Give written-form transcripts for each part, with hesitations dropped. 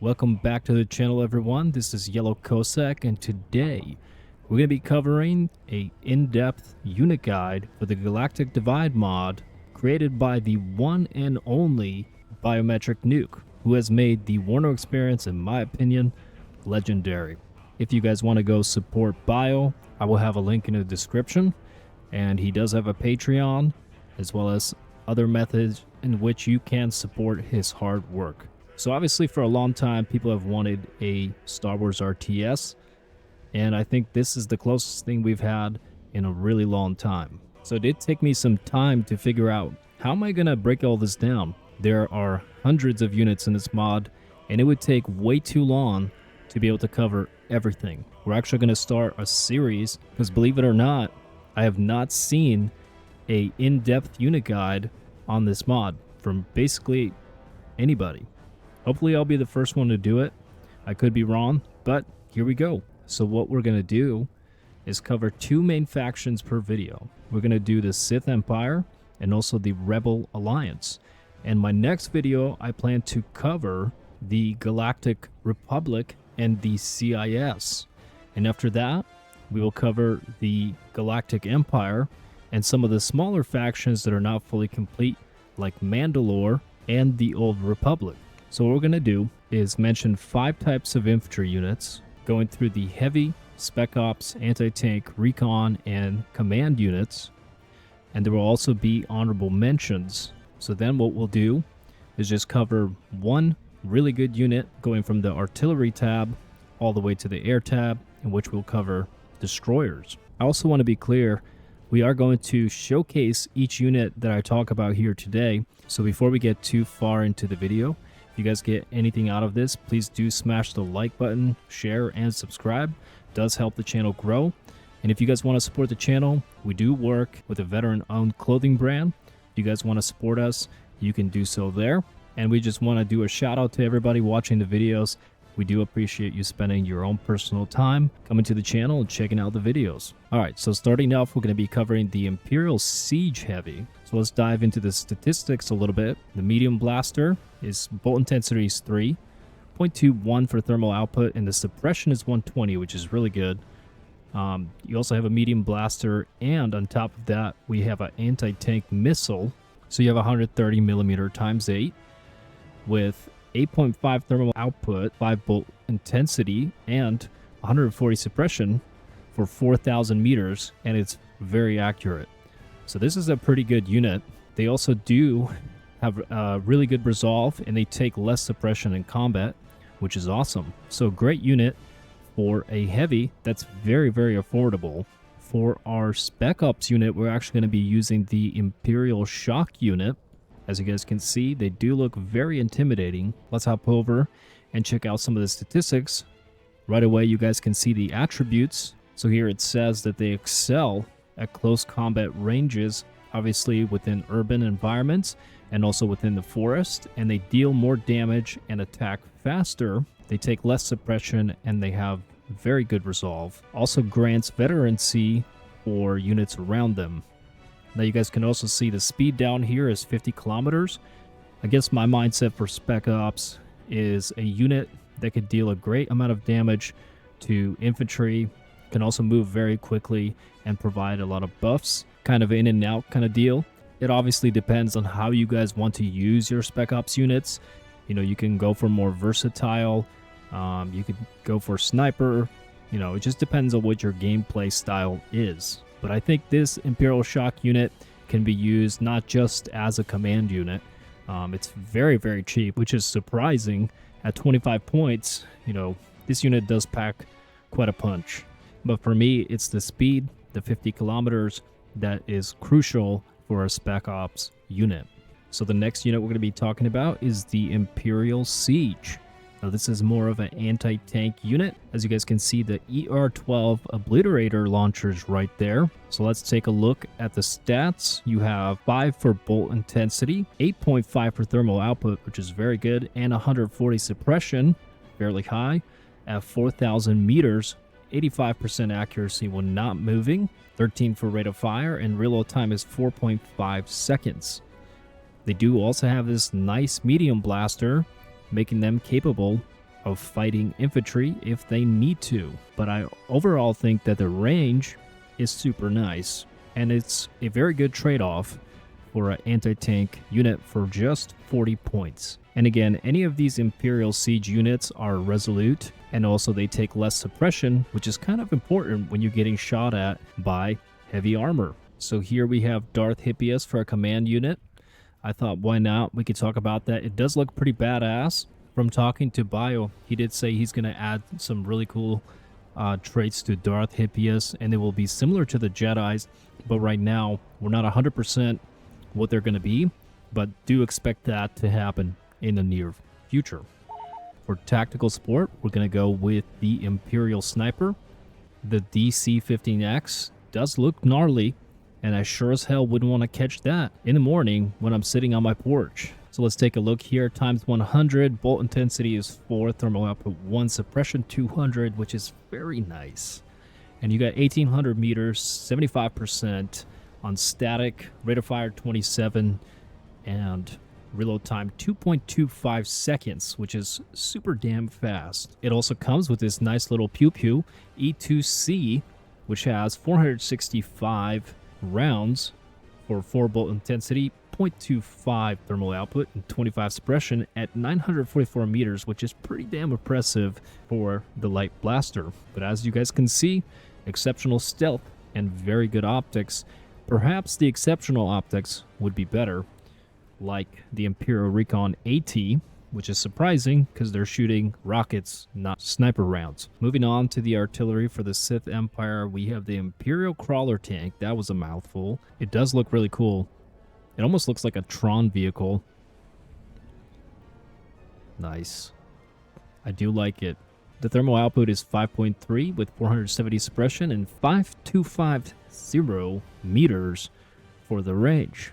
Welcome back to the channel, everyone. This is Yellow Cossack, and today we're going to be covering a in-depth unit guide for the Galactic Divide mod created by the one and only Biometric Nuke, who has made the Warno experience, in my opinion, legendary. If you guys want to go support Bio, I will have a link in the description, and he does have a Patreon, as well as other methods in which you can support his hard work. So obviously for a long time, people have wanted a Star Wars RTS, and I think this is the closest thing we've had in a really long time. So it did take me some time to figure out, how am I going to break all this down? There are hundreds of units in this mod, and it would take way too long to be able to cover everything. We're actually going to start a series, because believe it or not, I have not seen a in-depth unit guide on this mod from basically anybody. Hopefully I'll be the first one to do it. I could be wrong, but here we go. So what we're going to do is cover two main factions per video. We're going to do the Sith Empire and also the Rebel Alliance. And my next video, I plan to cover the Galactic Republic and the CIS. And after that, we will cover the Galactic Empire and some of the smaller factions that are not fully complete, like Mandalore and the Old Republic. So what we're going to do is mention 5 types of infantry units, going through the heavy, spec ops, anti-tank, recon, and command units. And there will also be honorable mentions. So then what we'll do is just cover one really good unit going from the artillery tab all the way to the air tab, in which we'll cover destroyers. I also want to be clear, we are going to showcase each unit that I talk about here today. So before we get too far into the video, if you guys get anything out of this, please do smash the like button, share, and subscribe. It does help the channel grow. And if you guys want to support the channel, we do work with a veteran-owned clothing brand. If you guys want to support us, you can do so there. And we just want to do a shout out to everybody watching the videos. We do appreciate you spending your own personal time coming to the channel and checking out the videos. Alright, so starting off, we're going to be covering the Imperial Siege Heavy. So let's dive into the statistics a little bit. The medium blaster is bolt intensity is 3, 0.21 for thermal output, and the suppression is 120, which is really good. You also have a medium blaster, and on top of that, we have an anti-tank missile. So you have 130 millimeter times 8 with 8.5 thermal output, 5 bolt intensity, and 140 suppression for 4,000 meters, and it's very accurate. So this is a pretty good unit. They also do have really good resolve, and they take less suppression in combat, which is awesome. So great unit for a heavy that's very, very affordable. For our spec ops unit, we're actually going to be using the Imperial SHOCK unit. As you guys can see, they do look very intimidating. Let's hop over and check out some of the statistics. Right away, you guys can see the attributes. So here it says that they excel at close combat ranges, obviously within urban environments and also within the forest. And they deal more damage and attack faster. They take less suppression, and they have very good resolve. Also grants veterancy for units around them. Now you guys can also see the speed down here is 50 kilometers. I guess my mindset for spec ops is a unit that could deal a great amount of damage to infantry, can also move very quickly and provide a lot of buffs, kind of in and out kind of deal. It obviously depends on how you guys want to use your spec ops units. You know, you can go for more versatile, you could go for sniper, you know, it just depends on what your gameplay style is. But I think this Imperial SHOCK unit can be used not just as a command unit. It's very, very cheap, which is surprising. At 25 points, you know, this unit does pack quite a punch. But for me, it's the speed, the 50 kilometers, that is crucial for a spec ops unit. So the next unit we're going to be talking about is the Imperial Siege. Now this is more of an anti-tank unit. As you guys can see, the ER-12 obliterator launchers right there. So let's take a look at the stats. You have 5 for bolt intensity, 8.5 for thermal output, which is very good, and 140 suppression, fairly high, at 4,000 meters, 85% accuracy when not moving, 13 for rate of fire, and reload time is 4.5 seconds. They do also have this nice medium blaster, making them capable of fighting infantry if they need to. But I overall think that the range is super nice, and it's a very good trade-off for an anti-tank unit for just 40 points. And again, any of these Imperial Siege units are resolute, and also they take less suppression, which is kind of important when you're getting shot at by heavy armor. So here we have Darth Hippeus for a command unit. I thought, why not? We could talk about that. It does look pretty badass. From talking to Bio, he did say he's going to add some really cool traits to Darth Hippeus, and it will be similar to the Jedis, but right now we're not 100% what they're going to be, but do expect that to happen in the near future. For tactical support, we're going to go with the Imperial Sniper. The DC-15X does look gnarly, and I sure as hell wouldn't want to catch that in the morning when I'm sitting on my porch. So let's take a look here. Times 100, bolt intensity is 4, thermal output 1, suppression 200, which is very nice. And you got 1800 meters, 75% on static, rate of fire 27, and reload time 2.25 seconds, which is super damn fast. It also comes with this nice little pew pew E2C, which has 465 rounds for 4 bolt intensity, 0.25 thermal output, and 25 suppression at 944 meters, which is pretty damn impressive for the light blaster. But as you guys can see, exceptional stealth and very good optics. Perhaps the exceptional optics would be better, like the Imperial Recon AT, which is surprising because they're shooting rockets, not sniper rounds. Moving on to the artillery for the Sith Empire, we have the Imperial Crawler tank. That was a mouthful. It does look really cool. It almost looks like a Tron vehicle. Nice. I do like it. The thermal output is 5.3 with 470 suppression and 5250 meters for the range.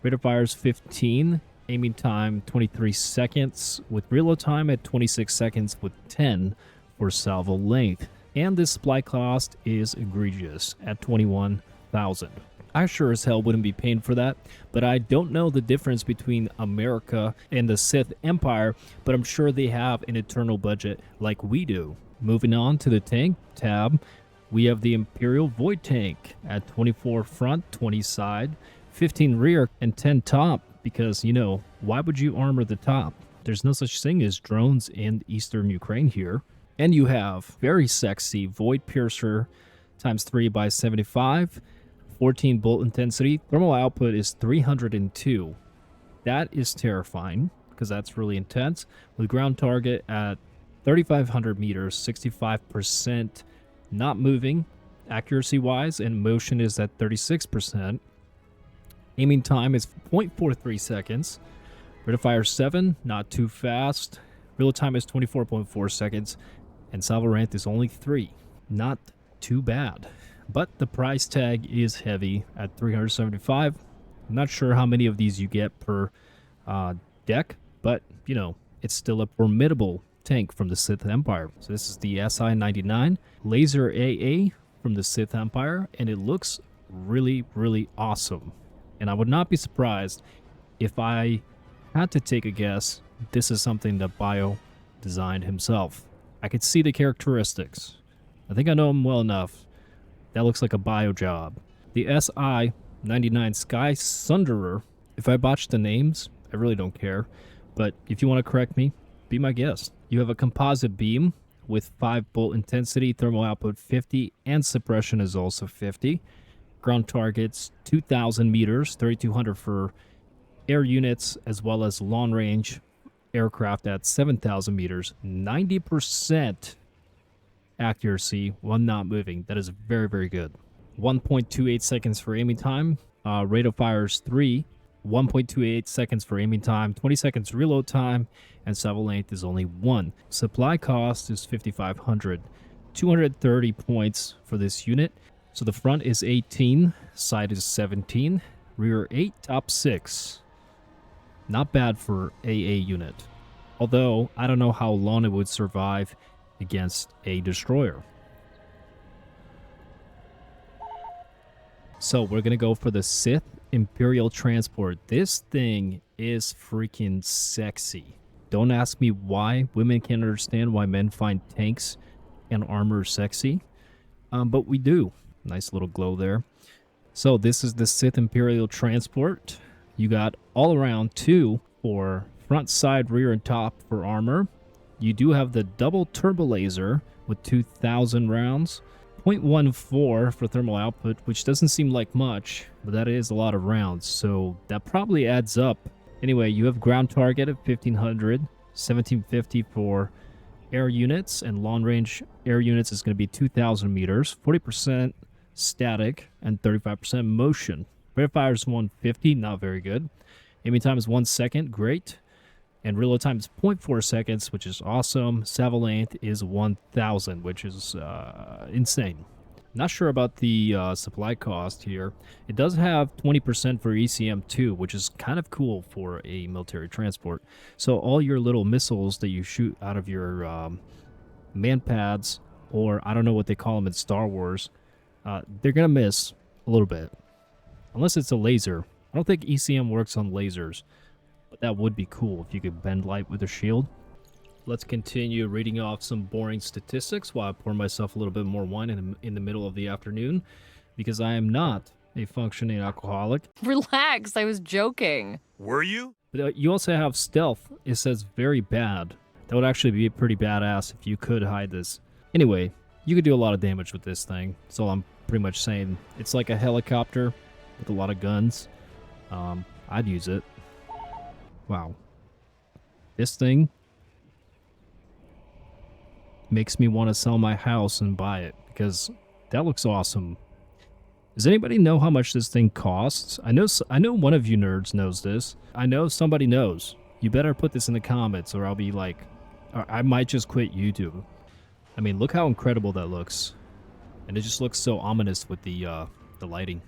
Rate of fire is 15. Aiming time 23 seconds with reload time at 26 seconds with 10 for salvo length. And this supply cost is egregious at 21,000. I sure as hell wouldn't be paying for that, but I don't know the difference between America and the Sith Empire, but I'm sure they have an internal budget like we do. Moving on to the tank tab, we have the Imperial Void Tank at 24 front, 20 side, 15 rear, and 10 top. Because, you know, why would you armor the top? There's no such thing as drones in eastern Ukraine here. And you have very sexy Void Piercer times 3 by 75, 14 bolt intensity. Thermal output is 302. That is terrifying because that's really intense. With ground target at 3,500 meters, 65% not moving accuracy-wise, and motion is at 36%. Aiming time is 0.43 seconds. Rate of fire 7, not too fast. Reload time is 24.4 seconds. And salvo length is only 3. Not too bad. But the price tag is heavy at 375. I'm not sure how many of these you get per deck, but, you know, it's still a formidable tank from the Sith Empire. So this is the SI-99 Laser AA from the Sith Empire, and it looks really, really awesome. And I would not be surprised if I had to take a guess, this is something that Bio designed himself. I could see the characteristics. I think I know him well enough. That looks like a Bio job. The SI-99 Sky Sunderer, if I botch the names, I really don't care. But if you want to correct me, be my guest. You have a composite beam with 5 bolt intensity, thermal output 50, and suppression is also 50. Ground targets 2,000 meters, 3,200 for air units, as well as long range aircraft at 7,000 meters. 90% accuracy when not moving. That is very, very good. 1.28 seconds for aiming time. Rate of fire is 3. 1.28 seconds for aiming time. 20 seconds reload time. And salvo length is only 1. Supply cost is 5,500. 230 points for this unit. So the front is 18, side is 17, rear 8, top 6. Not bad for AA unit. Although, I don't know how long it would survive against a destroyer. So we're going to go for the Sith Imperial Transport. This thing is freaking sexy. Don't ask me why. Women can't understand why men find tanks and armor sexy. But we do. Nice little glow there. So this is the Sith Imperial transport. You got all around 2 for front, side, rear, and top for armor. You do have the double turbo laser with 2,000 rounds. 0.14 for thermal output, which doesn't seem like much, but that is a lot of rounds, so that probably adds up. Anyway, you have ground target of 1,500, 1,750 for air units, and long range air units is going to be 2,000 meters, 40% static, and 35% motion. Rate of fire is 150, not very good. Aiming time is 1 second, great. And reload time is 0.4 seconds, which is awesome. Salvo length is 1,000, which is insane. Not sure about the supply cost here. It does have 20% for ECM2, which is kind of cool for a military transport. So all your little missiles that you shoot out of your man pads, or I don't know what they call them in Star Wars, they're going to miss a little bit. Unless it's a laser. I don't think ECM works on lasers. But that would be cool if you could bend light with a shield. Let's continue reading off some boring statistics while I pour myself a little bit more wine in the middle of the afternoon, because I am not a functioning alcoholic. Relax, I was joking. Were you? But you also have stealth. It says very bad. That would actually be pretty badass if you could hide this. Anyway, you could do a lot of damage with this thing. That's all I'm pretty much saying. It's like a helicopter with a lot of guns. I'd use it. Wow. This thing makes me want to sell my house and buy it, because that looks awesome. Does anybody know how much this thing costs? I know one of you nerds knows this. I know somebody knows. You better put this in the comments, or I'll be like, or I might just quit YouTube. I mean, look how incredible that looks. And it just looks so ominous with the lighting.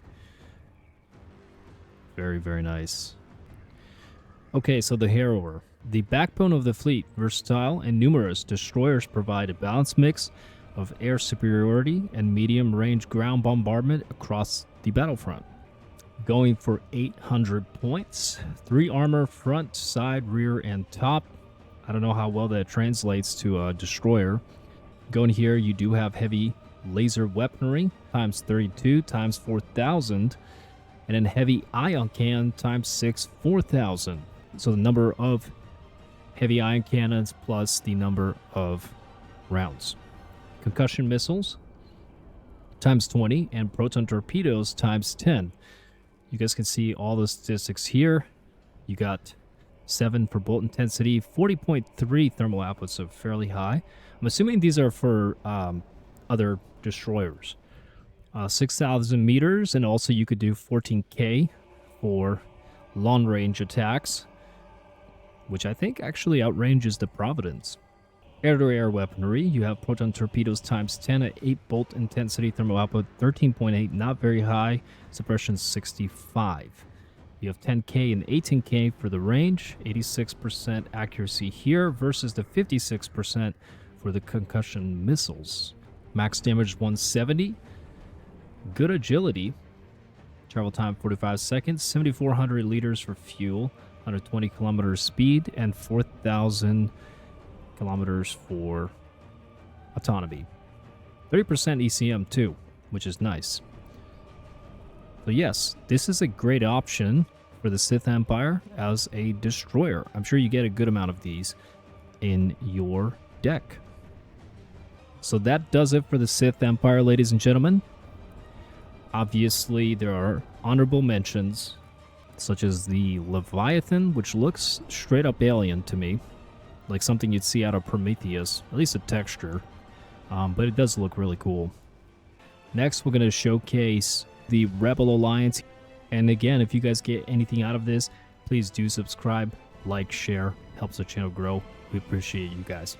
Very, very nice. Okay, so the Harrower. The backbone of the fleet, versatile and numerous, destroyers provide a balanced mix of air superiority and medium-range ground bombardment across the battlefront. Going for 800 points, 3 armor, front, side, rear, and top. I don't know how well that translates to a destroyer. Going here, you do have heavy laser weaponry, times 32, times 4,000, and then heavy ion cannon, times 6, 4,000. So the number of heavy ion cannons plus the number of rounds. Concussion missiles times 20 and proton torpedoes times 10. You guys can see all the statistics here. You got 7 for bolt intensity, 40.3 thermal output, so fairly high. I'm assuming these are for other destroyers. 6,000 meters, and also you could do 14K for long-range attacks, which I think actually outranges the Providence. Air-to-air weaponry, you have proton torpedoes times 10 at 8 bolt intensity, thermal output 13.8, not very high, suppression 65. You have 10K and 18K for the range, 86% accuracy here versus the 56% for the concussion missiles. Max damage 170, good agility, travel time 45 seconds, 7,400 liters for fuel, 120 kilometers speed, and 4,000 kilometers for autonomy. 30% ECM too, which is nice. So yes, this is a great option for the Sith Empire as a destroyer. I'm sure you get a good amount of these in your deck. So that does it for the Sith Empire, ladies and gentlemen. Obviously, there are honorable mentions, such as the Leviathan, which looks straight up alien to me, like something you'd see out of Prometheus, at least a texture, but it does look really cool. Next, we're going to showcase the Rebel Alliance, and again, if you guys get anything out of this, please do subscribe, like, share, helps the channel grow. We appreciate you guys.